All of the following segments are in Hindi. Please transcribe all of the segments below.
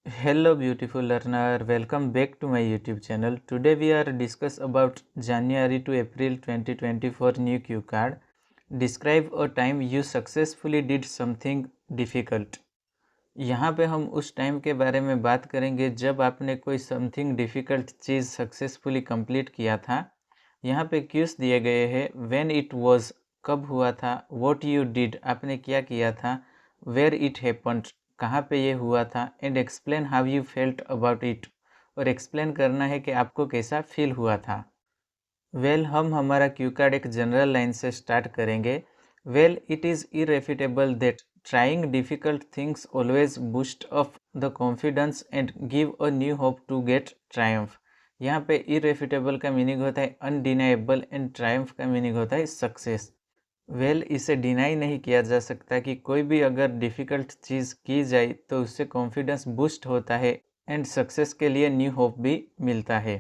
Hello beautiful learner, welcome back to my YouTube channel. Today we are discuss about January to April 2024 new cue card. Describe a time you successfully did something difficult. यहाँ पे हम उस टाइम के बारे में बात करेंगे जब आपने कोई समथिंग डिफ़िकल्ट चीज़ सक्सेसफुली कंप्लीट किया था। यहाँ पे क्यूज दिए गए हैं। व्हेन इट वाज, कब हुआ था। व्हाट यू डिड, आपने क्या किया था। वेयर इट हैपेंड, कहाँ पे ये हुआ था। And explain how you felt about it, और एक्सप्लेन करना है कि आपको कैसा फील हुआ था। हम हमारा क्यू कार्ड एक जनरल लाइन से स्टार्ट करेंगे। It is irrefutable that trying difficult things always boost up the confidence and give a new hope to get triumph. यहाँ पे इरेफिटेबल का मीनिंग होता है अनडिनाइबल एंड ट्रायम्फ का मीनिंग होता है सक्सेस। इसे डिनाई नहीं किया जा सकता कि कोई भी अगर डिफ़िकल्ट चीज़ की जाए तो उससे कॉन्फिडेंस बूस्ट होता है एंड सक्सेस के लिए न्यू होप भी मिलता है।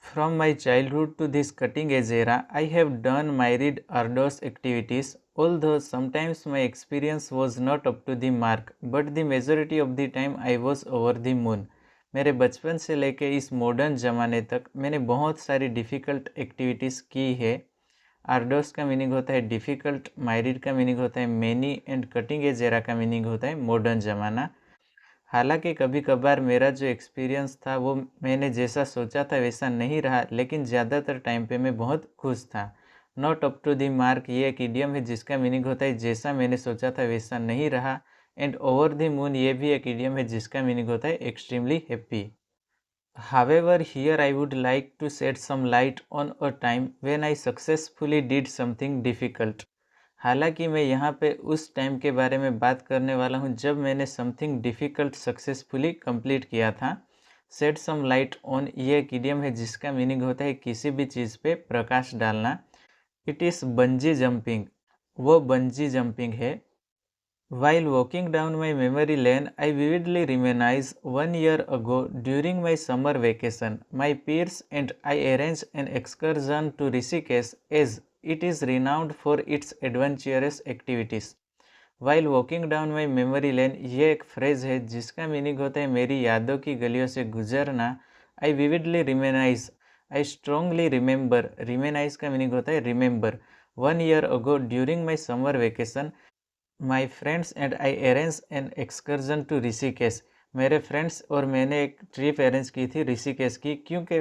From my childhood to this cutting edge era, I have done myriad arduous activities, although sometimes my experience was not up to the mark, but the majority of the time I was over the moon. मेरे बचपन से लेके इस मॉडर्न ज़माने तक मैंने बहुत सारी डिफ़िकल्ट एक्टिविटीज़ की है। आर्डोस का मीनिंग होता है डिफ़िकल्ट, मायरिड का मीनिंग होता है many and cutting edge era का मीनिंग होता है मॉडर्न ज़माना। हालांकि कभी कभार मेरा जो एक्सपीरियंस था वो मैंने जैसा सोचा था वैसा नहीं रहा, लेकिन ज़्यादातर टाइम पे मैं बहुत खुश था। Not up to the mark ये एक इडियम है जिसका मीनिंग होता है जैसा मैंने सोचा था वैसा नहीं रहा। एंड ओवर द मून ये भी एक इडियम है जिसका मीनिंग होता है extremely happy. However, here I would like to shed some light on a time when I successfully did something difficult. हालांकि मैं यहाँ पे उस टाइम के बारे में बात करने वाला हूँ जब मैंने समथिंग डिफ़िकल्ट सक्सेसफुली कंप्लीट किया था। सेट सम लाइट ऑन ये एक इडियम है जिसका मीनिंग होता है किसी भी चीज़ पे प्रकाश डालना। इट इज़ बंजी जंपिंग, वो बंजी जंपिंग है। While walking down my memory lane, I vividly reminisce 1 year ago during my summer vacation. My peers and I arranged an excursion to Rishikesh as it is renowned for its adventurous activities. While walking down my memory lane ये एक फ्रेज है जिसका मीनिंग होता है मेरी यादों की गलियों से गुजरना। I vividly reminisce, I strongly remember, reminisce का मीनिंग होता है remember। 1 year ago during my summer vacation, my friends and I arrange an excursion to Rishikesh. मेरे फ्रेंड्स और मैंने एक ट्रिप अरेंज की थी ऋषिकेश की, क्योंकि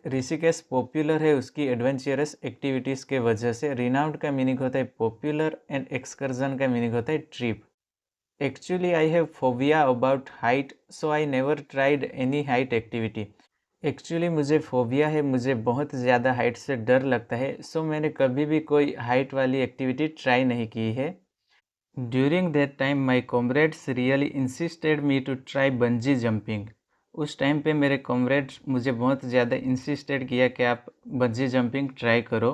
ऋषिकेश पॉपुलर है उसकी एडवेंचरस एक्टिविटीज़ के वजह से। रिनाउंड का मीनिंग होता है पॉपुलर एंड एक्सकर्जन का मीनिंग होता है trip. Actually I have phobia about height, so I never tried any height activity. Actually मुझे फोबिया है, मुझे बहुत ज़्यादा हाइट से डर लगता है, सो मैंने कभी भी कोई हाइट वाली एक्टिविटी ट्राई नहीं की है। During that time my comrades really insisted me to try bungee jumping. उस टाइम पे मेरे कॉमरेड्स मुझे बहुत ज़्यादा इंसिस्टेड किया कि आप बंजी जंपिंग ट्राई करो।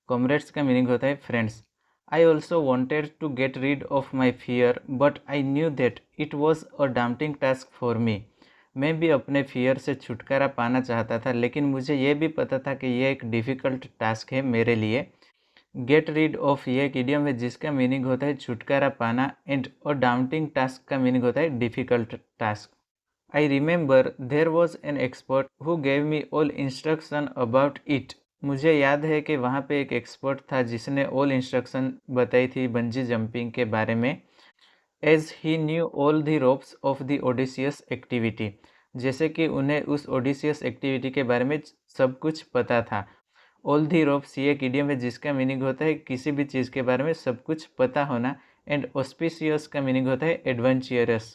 कॉमरेड्स का मीनिंग होता है friends. I also wanted to get rid of my fear but I knew that it was a daunting task for me. मैं भी अपने फियर से छुटकारा पाना चाहता था, लेकिन मुझे ये भी पता था कि यह एक डिफ़िकल्ट टास्क है मेरे लिए। गेट रीड ऑफ ये एक इडियम है जिसका मीनिंग होता है छुटकारा पाना, एंड और डाउंटिंग टास्क का मीनिंग होता है difficult task. I remember there was an expert who gave me all instruction about it. मुझे याद है कि वहाँ पे एक एक्सपर्ट था जिसने ऑल इंस्ट्रक्शन बताई थी बंजी जंपिंग के बारे में। As he knew all the ropes of the audacious activity, जैसे कि उन्हें उस ओडिसियस एक्टिविटी के बारे में सब कुछ पता था। ऑल दी रोप्स ये एक इडियम है जिसका मीनिंग होता है किसी भी चीज़ के बारे में सब कुछ पता होना। एंड ऑस्पिशियस का मीनिंग होता है adventurous.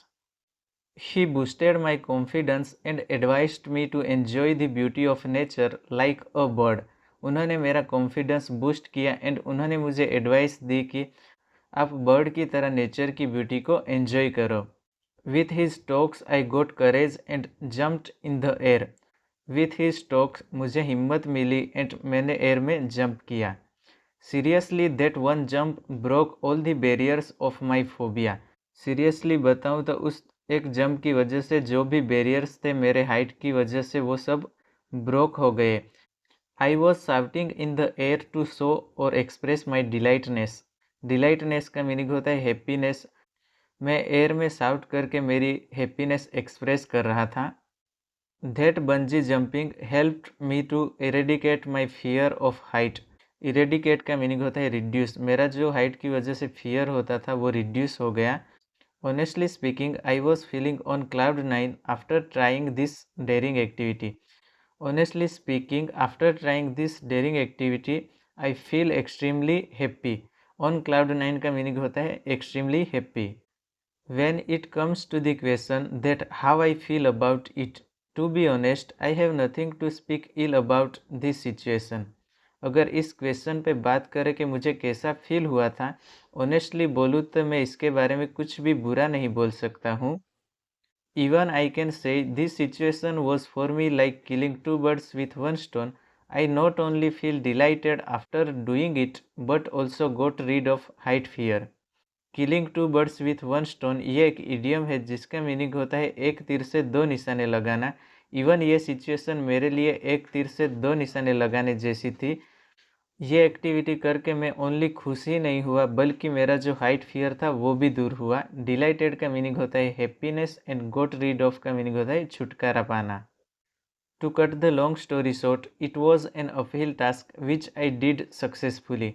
He boosted my confidence and advised me to enjoy the beauty of nature like a bird. उन्होंने मेरा कॉन्फिडेंस बूस्ट किया एंड उन्होंने मुझे एडवाइस दी कि आप बर्ड की तरह नेचर की ब्यूटी को एन्जॉय करो। With his talks I got courage and jumped in the air. With his talks मुझे हिम्मत मिली एंड मैंने एयर में जंप किया। Seriously that one jump broke all the barriers of my phobia. Seriously बताऊँ तो उस एक जंप की वजह से जो भी बैरियर्स थे मेरे हाइट की वजह से वो सब ब्रोक हो गए। I was shouting in the air to show और एक्सप्रेस माई डिलाइटनेस। डिलाइटनेस का मीनिंग होता है हैप्पीनेस। मैं एयर में शाउट करके मेरी हैप्पीनेस एक्सप्रेस कर रहा था। That bungee jumping helped me to eradicate my fear of height. Eradicate का मीनिंग होता है रिड्यूस। मेरा जो हाइट की वजह से फियर होता था वो रिड्यूस हो गया। Honestly speaking I was feeling on cloud 9 after trying this daring activity. Honestly speaking after trying this daring activity I feel extremely happy. On cloud 9 का मीनिंग होता है extremely happy. When it comes to the question that how I feel about it, to be honest, I have nothing to speak ill about this situation. अगर इस क्वेश्चन पे बात करें कि मुझे कैसा फील हुआ था, ऑनेस्टली बोलूँ तो मैं इसके बारे में कुछ भी बुरा नहीं बोल सकता हूँ। Even I can say this situation was for me like killing two birds with one stone. I not only feel delighted after doing it, but also got rid of height fear. Killing two birds with one stone ये एक इडियम है जिसका मीनिंग होता है एक तीर से दो निशाने लगाना। इवन ये सिचुएशन मेरे लिए एक तीर से दो निशाने लगाने जैसी थी। ये एक्टिविटी करके मैं ओनली खुश ही नहीं हुआ बल्कि मेरा जो हाइट फियर था वो भी दूर हुआ। डिलाइटेड का मीनिंग होता है happiness and got rid of का मीनिंग होता है छुटकारा पाना। To cut the long story short, it was an uphill task which I did successfully.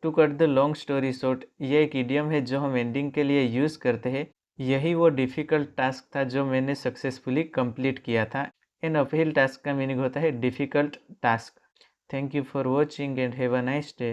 To cut the long story short ये एक इडियम है जो हम एंडिंग के लिए यूज़ करते हैं। यही वो डिफ़िकल्ट टास्क था जो मैंने सक्सेसफुली कंप्लीट किया था। एन अपहिल टास्क का मीनिंग होता है difficult task. Thank you for watching and have a nice day.